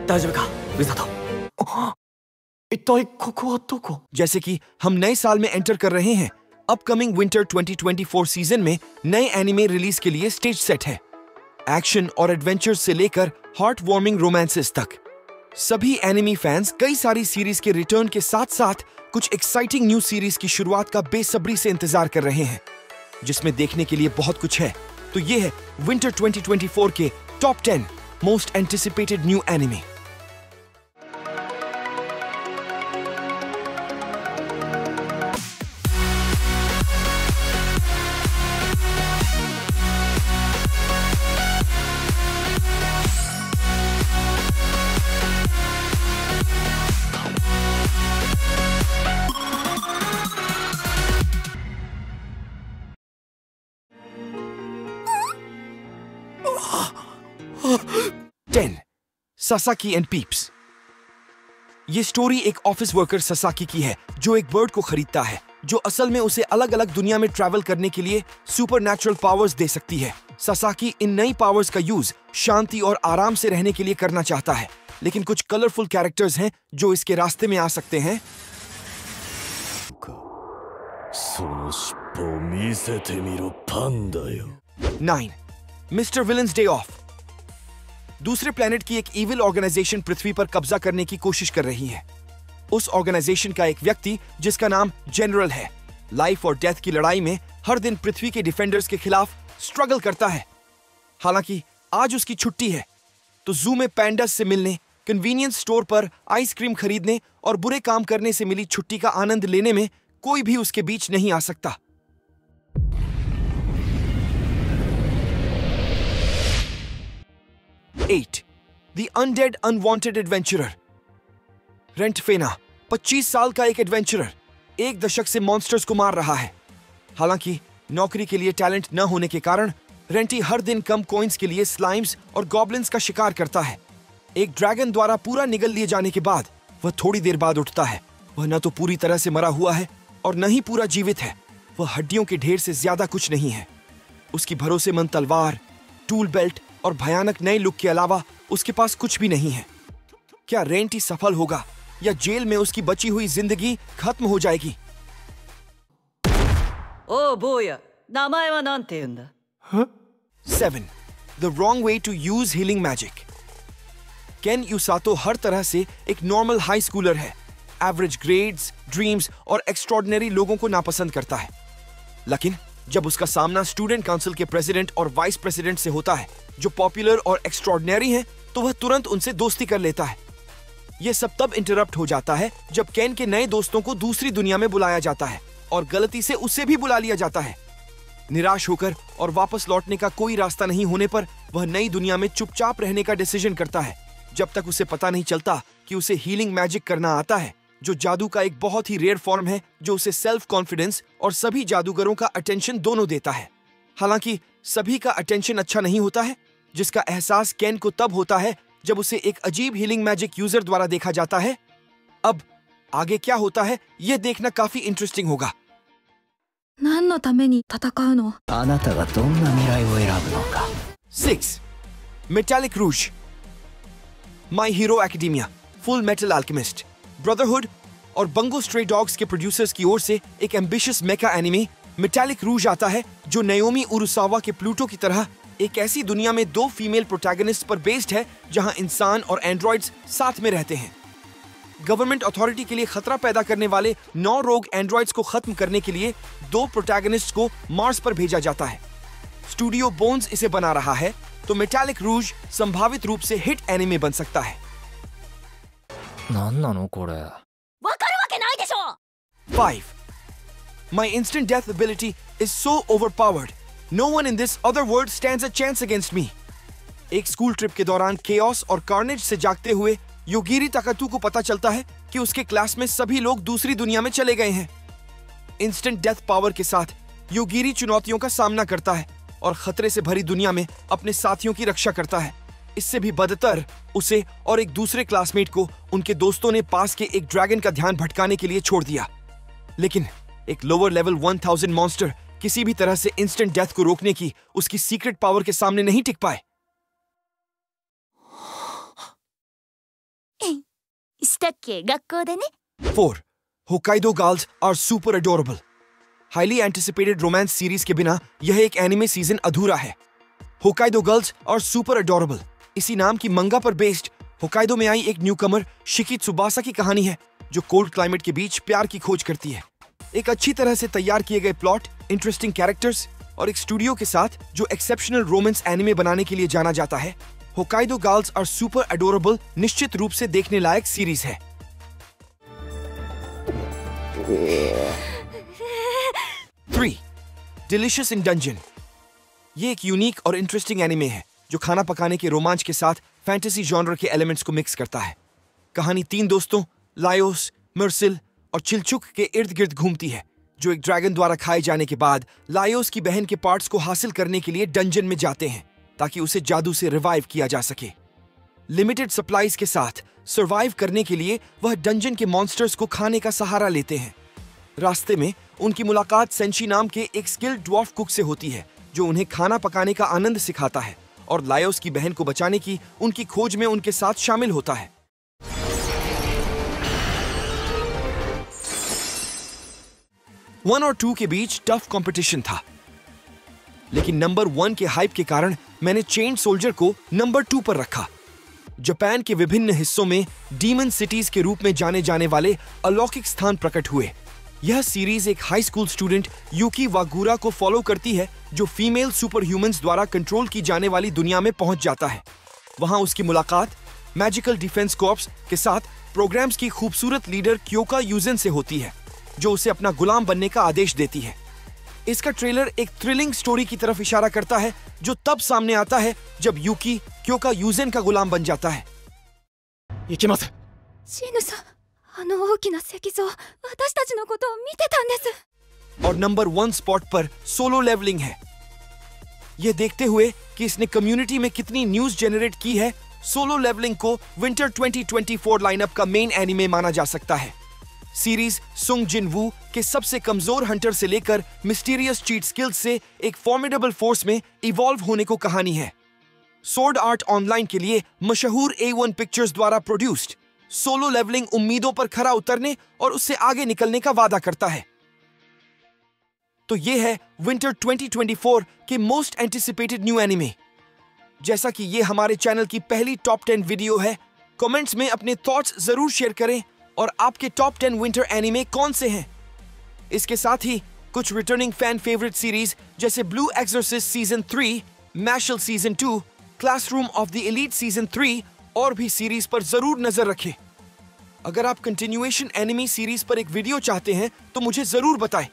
大丈夫か、ウィザード。一体ここはどこ? जैसे कि हम नए साल में एंटर कर रहे हैं। अपकमिंग विंटर 2024 सीजन में नए एनिमे रिलीज के लिए स्टेज सेट है। एक्शन और एडवेंचर से लेकर हार्ट वार्मिंग रोमांसेस तक सभी एनिमे फैंस कई सारी सीरीज के रिटर्न के साथ साथ कुछ एक्साइटिंग न्यू सीरीज की शुरुआत का बेसब्री से इंतजार कर रहे हैं, जिसमें देखने के लिए बहुत कुछ है। तो ये है विंटर 2024 के top 10 most anticipated new anime. Sasaki and peeps. ये स्टोरी एक ऑफिस वर्कर सासाकी की है जो एक बर्ड को खरीदता है जो असल में उसे अलग अलग दुनिया में ट्रैवल करने के लिए सुपरनैचुरल पावर्स दे सकती है। सासाकी इन नई पावर्स का यूज शांति और आराम से रहने के लिए करना चाहता है, लेकिन कुछ कलरफुल कैरेक्टर्स हैं जो इसके रास्ते में आ सकते हैं। 9. Mister villains day of. दूसरे प्लेनेट की एक इविल ऑर्गेनाइजेशन पृथ्वी पर कब्जा करने की कोशिश कर रही है। उस ऑर्गेनाइजेशन का एक व्यक्ति जिसका नाम जनरल है, लाइफ और डेथ की लड़ाई में हर दिन पृथ्वी के डिफेंडर्स के खिलाफ स्ट्रगल करता है। हालांकि आज उसकी छुट्टी है, तो जू में पैंडास से मिलने, कन्वीनियंस स्टोर पर आइसक्रीम खरीदने और बुरे काम करने से मिली छुट्टी का आनंद लेने में कोई भी उसके बीच नहीं आ सकता। 8. The Undead Unwanted Adventurer। रेंट फेना 25 साल का एक एडवेंचरर एक दशक से मॉन्स्टर्स को मार रहा है। हालांकि नौकरी के लिए टैलेंट न होने के कारण रेंटी हर दिन कम कॉइंस के लिए स्लाइम्स और गॉब्लिन्स का शिकार करता है। एक ड्रैगन द्वारा पूरा निगल लिए जाने के बाद वह थोड़ी देर बाद उठता है। वह न तो पूरी तरह से मरा हुआ है और न ही पूरा जीवित है। वह हड्डियों के ढेर से ज्यादा कुछ नहीं है। उसकी भरोसेमंद तलवार, टूल बेल्ट और भयानक नए लुक के अलावा उसके पास कुछ भी नहीं है। क्या रेंटी सफल होगा या जेल में उसकी बची हुई जिंदगी खत्म हो जाएगी? ओ बोया, नामाए वा नांते हुंदा? 7. The wrong way to use healing magic। केन युसातो हर तरह से एक नॉर्मल हाई स्कूलर है। एवरेज ग्रेड्स, ड्रीम्स और एक्स्ट्रॉर्डिनरी लोगों को नापसंद करता है। लेकिन जब उसका सामना स्टूडेंट काउंसिल के प्रेसिडेंट और वाइस प्रेसिडेंट से होता है जो पॉपुलर और एक्स्ट्रॉर्डिनरी हैं, तो वह तुरंत उनसे दोस्ती कर लेता है। यह सब तब इंटरप्ट हो जाता है जब केन के नए दोस्तों को दूसरी दुनिया में बुलाया जाता है और गलती से उसे भी बुला लिया जाता है। निराश होकर और वापस लौटने का कोई रास्ता नहीं होने पर वह नई दुनिया में चुपचाप रहने का डिसीजन करता है, जब तक उसे पता नहीं चलता कि उसे हीलिंग मैजिक करना आता है, जो जादू का एक बहुत ही रेयर फॉर्म है जो उसे सेल्फ कॉन्फिडेंस और सभी जादूगरों का अटेंशन दोनों देता है। हालांकि सभी का अटेंशन अच्छा नहीं होता है, जिसका एहसास केन को तब होता है जब उसे एक अजीब हीलिंग मैजिक यूजर द्वारा देखा जाता है। अब आगे क्या होता है यह देखना काफी इंटरेस्टिंग होगा। 何のために戦うの? あなたがどんな未来を選ぶのか。 6. Metallic Rouge। My Hero Academia, Full Metal Alchemist, brotherhood और बंगो स्ट्रे डॉग्स के प्रोड्यूसर्स की ओर से एक एम्बिशियस मेका एनिमे मेटालिक रूज आता है, जो नाओमी उरुसावा के प्लूटो की तरह एक ऐसी दुनिया में 2 फीमेल प्रोटैगनिस्ट पर बेस्ड है जहां इंसान और एंड्रॉइड्स साथ में रहते हैं। गवर्नमेंट अथॉरिटी के लिए खतरा पैदा करने वाले 9 रोग एंड्रॉइड्स को खत्म करने के लिए 2 प्रोटैगनिस्ट को मार्स पर भेजा जाता है। स्टूडियो बोन्स इसे बना रहा है, तो मेटालिक रूज संभावित रूप से हिट एनिमे बन सकता है। なんなのこれ。わかるわけないでしょ。 5. My instant death ability is so overpowered. No one in this other world stands a chance against me. एक स्कूल ट्रिप के दौरान केओस और कार्नेज से जागते हुए योगिरी ताकातु को पता चलता है कि उसके क्लास में सभी लोग दूसरी दुनिया में चले गए हैं। इंस्टेंट डेथ पावर के साथ योगिरी चुनौतियों का सामना करता है और खतरे से भरी दुनिया में अपने साथियों की रक्षा करता है। इससे भी बदतर, उसे और एक दूसरे क्लासमेट को उनके दोस्तों ने पास के एक ड्रैगन का ध्यान भटकाने के लिए छोड़ दिया। लेकिन एक लोअर लेवल 1000 मॉन्स्टर किसी भी तरह से इंस्टेंट डेथ को रोकने की उसकी सीक्रेट पावर के सामने नहीं टिक पाए। したっけ、学校でね。 4. Hokkaido Girls are super adorable. Highly anticipated romance series के बिना यह एक एनिमे सीजन अधूरा है. Hokkaido Girls are super adorable. इसी नाम की मंगा पर बेस्ड होकाइडो में आई एक न्यूकमर शिकी त्सुबासा की कहानी है जो कोल्ड क्लाइमेट के बीच प्यार की खोज करती है. एक अच्छी तरह से तैयार किए गए प्लॉट, इंटरेस्टिंग कैरेक्टर्स और एक स्टूडियो के साथ जो एक्सेप्शनल रोमांस एनिमे बनाने के लिए जाना जाता है, Hokkaido girls are super adorable निश्चित रूप से देखने लायक सीरीज है. 3. Delicious in Dungeon. ये एक यूनिक और इंटरेस्टिंग एनिमे है जो खाना पकाने के रोमांच के साथ फैंटेसी जॉनर के एलिमेंट्स को मिक्स करता है. कहानी 3 दोस्तों लायोस, मर्सिल और चिलचुक के इर्द गिर्द घूमती है जो एक ड्रैगन द्वारा खाए जाने के बाद लायोस की बहन के पार्ट्स को हासिल करने के लिए डंजन में जाते हैं ताकि उसे जादू से रिवाइव किया जा सके. लिमिटेड सप्लाईज के साथ सर्वाइव करने के लिए वह डंजन के मॉन्स्टर्स को खाने का सहारा लेते हैं. रास्ते में उनकी मुलाकात सेंशी नाम के एक स्किल्ड ड्वार्फ कुक से होती है जो उन्हें खाना पकाने का आनंद सिखाता है और लायोस की बहन को बचाने की उनकी खोज में उनके साथ शामिल होता है. 1 और 2 के बीच टफ कंपटीशन था, लेकिन नंबर 1 के हाइप के कारण मैंने चेन सोल्जर को नंबर 2 पर रखा. जापान के विभिन्न हिस्सों में डीमन सिटीज के रूप में जाने जाने वाले अलौकिक स्थान प्रकट हुए. यह सीरीज एक हाई स्कूल स्टूडेंट यूकी वागुरा को फॉलो करती है जो फीमेल सुपर ह्यूमंस द्वारा कंट्रोल की जाने वाली दुनिया में पहुंच जाता है. वहां उसकी मुलाकात मैजिकल डिफेंस कॉर्प्स के साथ प्रोग्राम्स की खूबसूरत लीडर क्योका यूजन से होती है जो उसे अपना गुलाम बनने का आदेश देती है. इसका ट्रेलर एक थ्रिलिंग स्टोरी की तरफ इशारा करता है जो तब सामने आता है जब यूकी क्योका यूजन का गुलाम बन जाता है. 行きます。シヌさん、あの大きな石像、私たちのことを見てたんです。 और नंबर 1 स्पॉट पर सोलो लेवलिंग है. यह देखते हुए कि इसने कम्युनिटी में कितनी न्यूज जेनरेट की है, सोलो लेवलिंग को विंटर 2024 लाइनअप का मेन एनिमे माना जा सकता है. सीरीज सुंग जिन वू के सबसे कमजोर हंटर से लेकर मिस्टीरियस चीट स्किल्स से एक फॉर्मिडेबल फोर्स में इवॉल्व होने को कहानी है. सोर्ड आर्ट ऑनलाइन के लिए मशहूर A1 पिक्चर्स द्वारा प्रोड्यूस्ड सोलो लेवलिंग उम्मीदों पर खरा उतरने और उससे आगे निकलने का वादा करता है. तो ये है विंटर 2024 के मोस्ट एंटिसिपेटेड न्यू एनिमे. जैसा कि ये हमारे चैनल की पहली टॉप 10 वीडियो है, कमेंट्स में अपने थॉट्स जरूर शेयर करें और आपके टॉप 10 विंटर एनिमे कौन से हैं. इसके साथ ही कुछ रिटर्निंग फैन फेवरेट सीरीज जैसे blue exorcist season 3, Mashle season 2, classroom of the elite season 3 और भी सीरीज पर जरूर नजर रखें. अगर आप कंटिन्यूएशन एनिमे सीरीज पर एक वीडियो चाहते हैं तो मुझे जरूर बताएं.